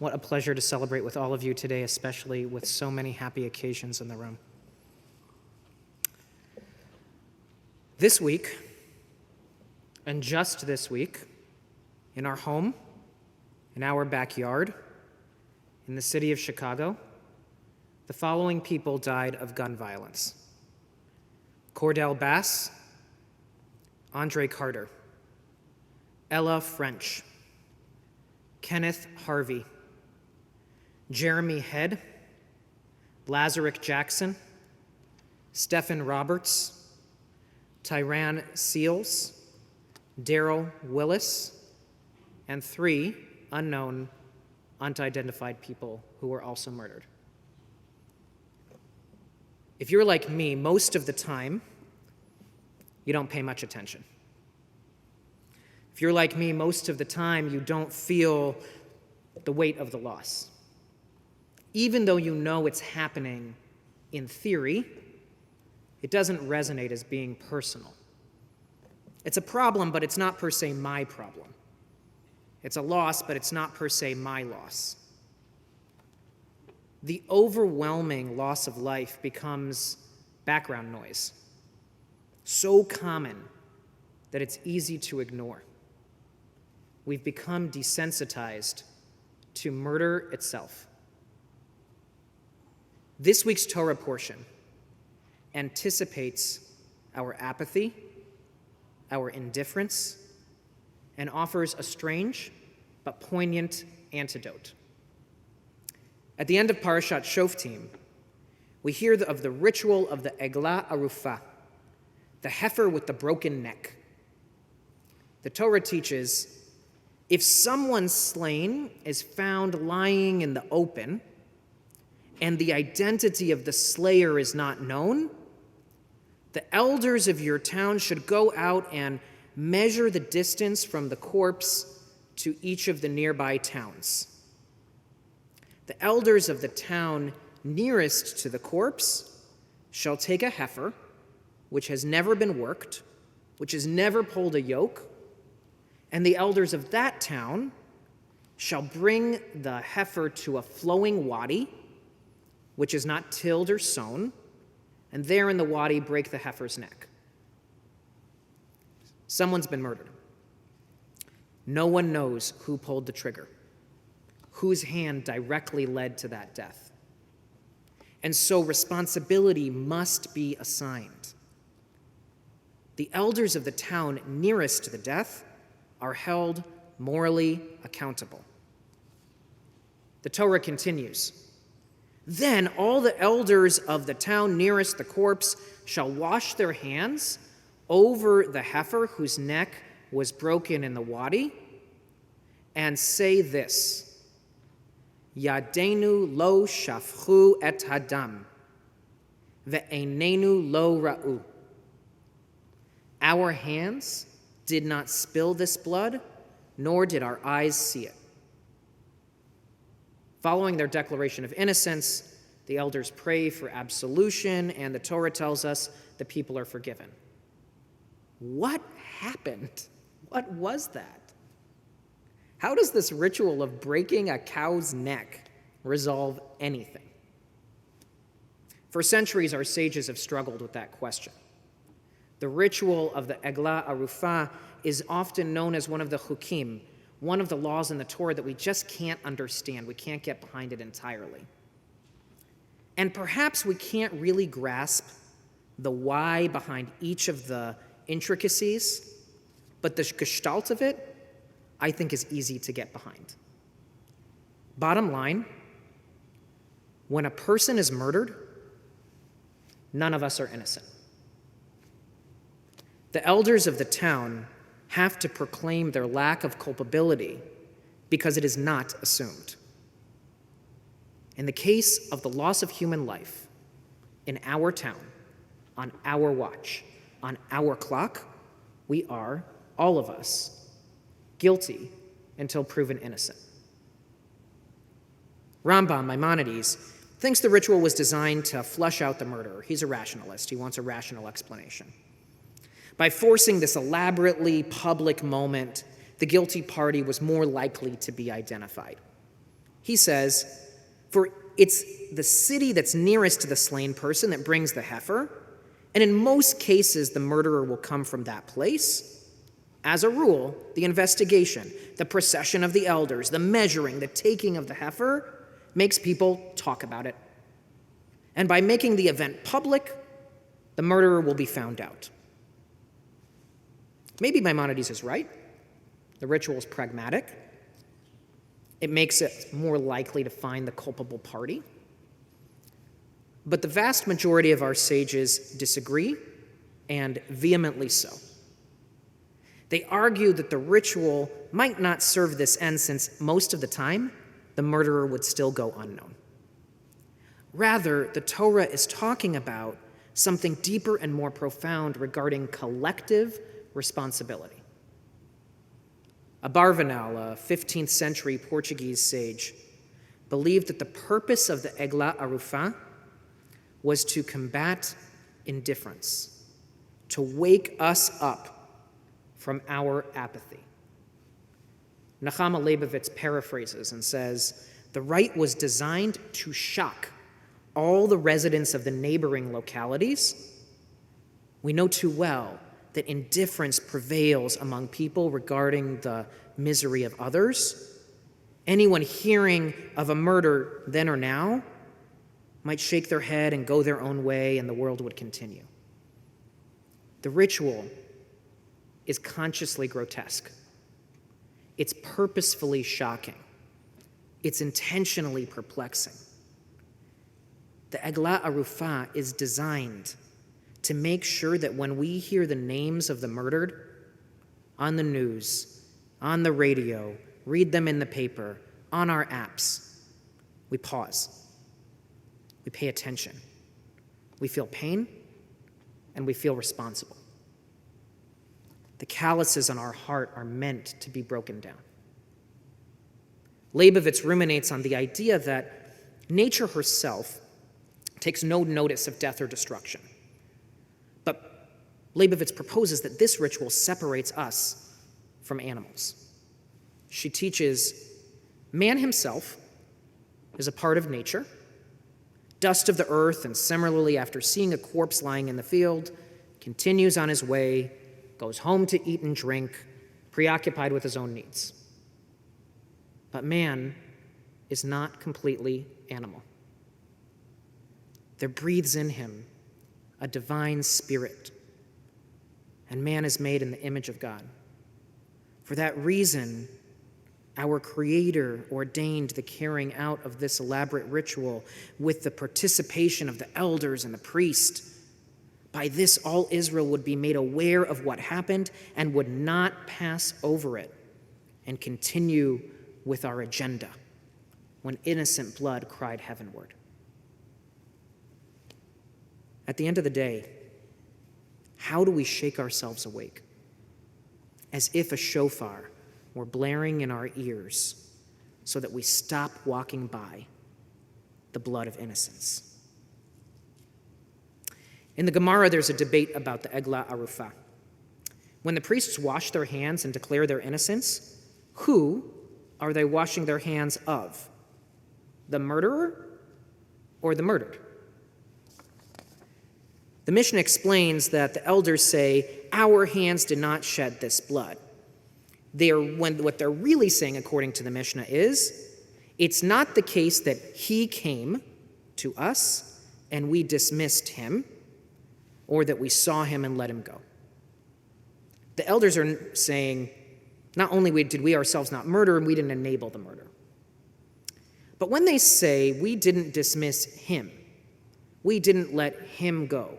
What a pleasure to celebrate with all of you today, especially with so many happy occasions in the room. This week, and just this week, in our home, in our backyard, in the city of Chicago, the following people died of gun violence: Cordell Bass, Andre Carter, Ella French, Kenneth Harvey, Jeremy Head, Lazarick Jackson, Stephen Roberts, Tyran Seals, Daryl Willis, and 3 unknown, unidentified people who were also murdered. If you're like me, most of the time, you don't pay much attention. If you're like me, most of the time, you don't feel the weight of the loss. Even though you know it's happening in theory, it doesn't resonate as being personal. It's a problem, but it's not per se my problem. It's a loss, but it's not per se my loss. The overwhelming loss of life becomes background noise, so common that it's easy to ignore. We've become desensitized to murder itself. This week's Torah portion anticipates our apathy, our indifference, and offers a strange but poignant antidote. At the end of Parashat Shoftim, we hear of the ritual of the Eglah Arufah, the heifer with the broken neck. The Torah teaches, if someone slain is found lying in the open and the identity of the slayer is not known, the elders of your town should go out and measure the distance from the corpse to each of the nearby towns. The elders of the town nearest to the corpse shall take a heifer, which has never been worked, which has never pulled a yoke, and the elders of that town shall bring the heifer to a flowing wadi, which is not tilled or sown, and there in the wadi break the heifer's neck. Someone's been murdered. No one knows who pulled the trigger, whose hand directly led to that death. And so responsibility must be assigned. The elders of the town nearest to the death are held morally accountable. The Torah continues, then all the elders of the town nearest the corpse shall wash their hands over the heifer whose neck was broken in the wadi, and say this, Yadenu lo shafchu et hadam, ve'einenu lo ra'u. Our hands did not spill this blood, nor did our eyes see it. Following their declaration of innocence, the elders pray for absolution, and the Torah tells us the people are forgiven. What happened? What was that? How does this ritual of breaking a cow's neck resolve anything? For centuries, our sages have struggled with that question. The ritual of the Eglah Arufah is often known as one of the chukim, one of the laws in the Torah that we just can't understand. We can't get behind it entirely. And perhaps we can't really grasp the why behind each of the intricacies, but the gestalt of it, I think, is easy to get behind. Bottom line, when a person is murdered, none of us are innocent. The elders of the town have to proclaim their lack of culpability because it is not assumed. In the case of the loss of human life in our town, on our watch, on our clock, we are, all of us, guilty until proven innocent. Rambam, Maimonides, thinks the ritual was designed to flush out the murderer. He's a rationalist. He wants a rational explanation. By forcing this elaborately public moment, the guilty party was more likely to be identified. He says, "For it's the city that's nearest to the slain person that brings the heifer, and in most cases the murderer will come from that place. As a rule, the investigation, the procession of the elders, the measuring, the taking of the heifer makes people talk about it. And by making the event public, the murderer will be found out." Maybe Maimonides is right. The ritual is pragmatic. It makes it more likely to find the culpable party. But the vast majority of our sages disagree, and vehemently so. They argue that the ritual might not serve this end, since most of the time, the murderer would still go unknown. Rather, the Torah is talking about something deeper and more profound regarding collective responsibility. Abarvanel, a 15th century Portuguese sage, believed that the purpose of the Eglah Arufah was to combat indifference, to wake us up from our apathy. Nechama Leibovitz paraphrases and says, "The rite was designed to shock all the residents of the neighboring localities. We know too well that indifference prevails among people regarding the misery of others. Anyone hearing of a murder then or now might shake their head and go their own way, and the world would continue." The ritual is consciously grotesque. It's purposefully shocking. It's intentionally perplexing. The Eglah Arufah is designed to make sure that when we hear the names of the murdered on the news, on the radio, read them in the paper, on our apps, we pause. We pay attention. We feel pain, and we feel responsible. The calluses on our heart are meant to be broken down. Leibovitz ruminates on the idea that nature herself takes no notice of death or destruction. But Leibovitz proposes that this ritual separates us from animals. She teaches man himself is a part of nature, dust of the earth, and similarly, after seeing a corpse lying in the field, continues on his way, goes home to eat and drink, preoccupied with his own needs. But man is not completely animal. There breathes in him a divine spirit, and man is made in the image of God. For that reason, our Creator ordained the carrying out of this elaborate ritual with the participation of the elders and the priest. By this, all Israel would be made aware of what happened and would not pass over it and continue with our agenda when innocent blood cried heavenward. At the end of the day, how do we shake ourselves awake? As if a shofar were blaring in our ears so that we stop walking by the blood of innocence. In the Gemara, there's a debate about the Eglah Arufah. When the priests wash their hands and declare their innocence, who are they washing their hands of? The murderer or the murdered? The Mishnah explains that the elders say, "Our hands did not shed this blood." What they're really saying, according to the Mishnah, is, it's not the case that he came to us and we dismissed him, or that we saw him and let him go. The elders are saying, not only did we ourselves not murder, and we didn't enable the murder. But when they say, we didn't dismiss him, we didn't let him go,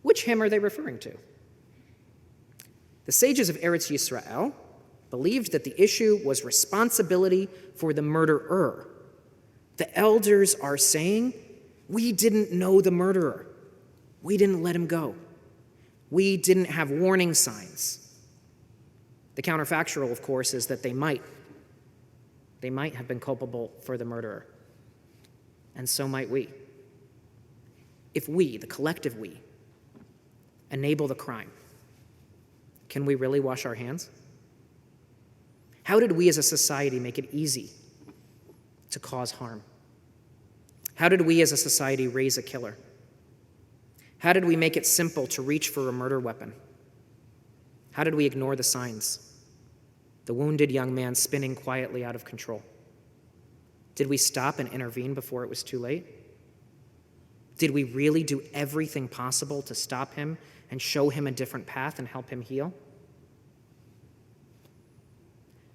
which him are they referring to? The sages of Eretz Yisrael believed that the issue was responsibility for the murderer. The elders are saying, we didn't know the murderer. We didn't let him go. We didn't have warning signs. The counterfactual, of course, is that they might have been culpable for the murderer. And so might we. If we, the collective we, enable the crime, can we really wash our hands? How did we as a society make it easy to cause harm? How did we as a society raise a killer? How did we make it simple to reach for a murder weapon? How did we ignore the signs? The wounded young man spinning quietly out of control. Did we stop and intervene before it was too late? Did we really do everything possible to stop him and show him a different path and help him heal?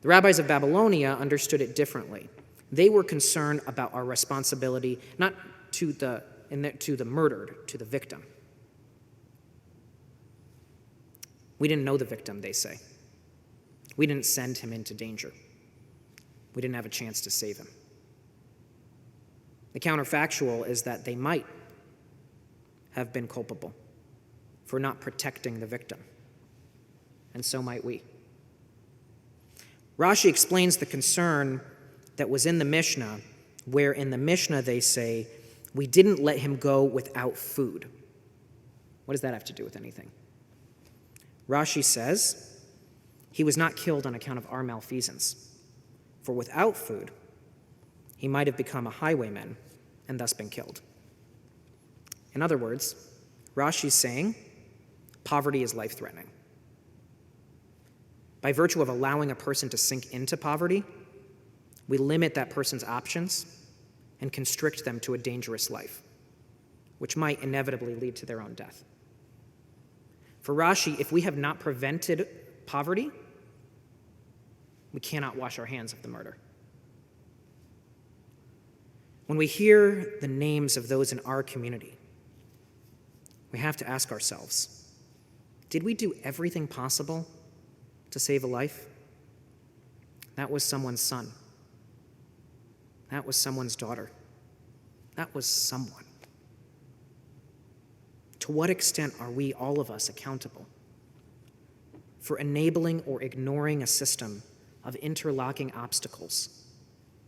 The rabbis of Babylonia understood it differently. They were concerned about our responsibility, not to the murdered, to the victim. We didn't know the victim, they say. We didn't send him into danger. We didn't have a chance to save him. The counterfactual is that they might have been culpable for not protecting the victim, and so might we. Rashi explains the concern that was in the Mishnah, where in the Mishnah they say, we didn't let him go without food. What does that have to do with anything? Rashi says, he was not killed on account of our malfeasance, for without food, he might have become a highwayman and thus been killed. In other words, Rashi's saying, poverty is life-threatening. By virtue of allowing a person to sink into poverty, we limit that person's options and constrict them to a dangerous life, which might inevitably lead to their own death. For Rashi, if we have not prevented poverty, we cannot wash our hands of the murder. When we hear the names of those in our community, we have to ask ourselves, did we do everything possible to save a life? That was someone's son. That was someone's daughter. That was someone. To what extent are we, all of us, accountable for enabling or ignoring a system of interlocking obstacles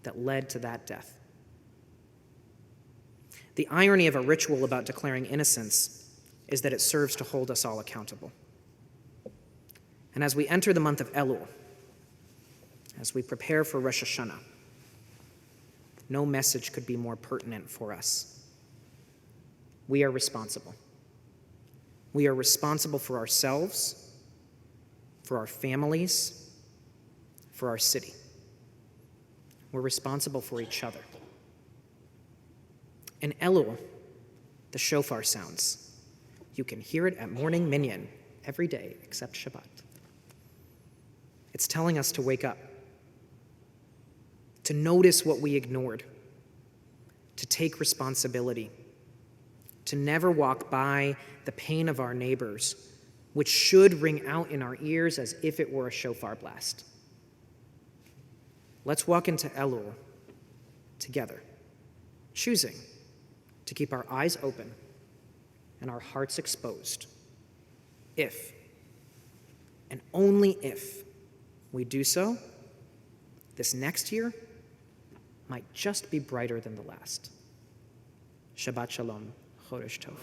that led to that death? The irony of a ritual about declaring innocence is that it serves to hold us all accountable. And as we enter the month of Elul, as we prepare for Rosh Hashanah, no message could be more pertinent for us. We are responsible. We are responsible for ourselves, for our families, for our city. We're responsible for each other. In Elul, the shofar sounds. You can hear it at morning minyan every day except Shabbat. It's telling us to wake up, to notice what we ignored, to take responsibility, to never walk by the pain of our neighbors, which should ring out in our ears as if it were a shofar blast. Let's walk into Elul together, choosing to keep our eyes open and our hearts exposed, if, and only if, we do so, this next year might just be brighter than the last. Shabbat Shalom, Chodesh Tov.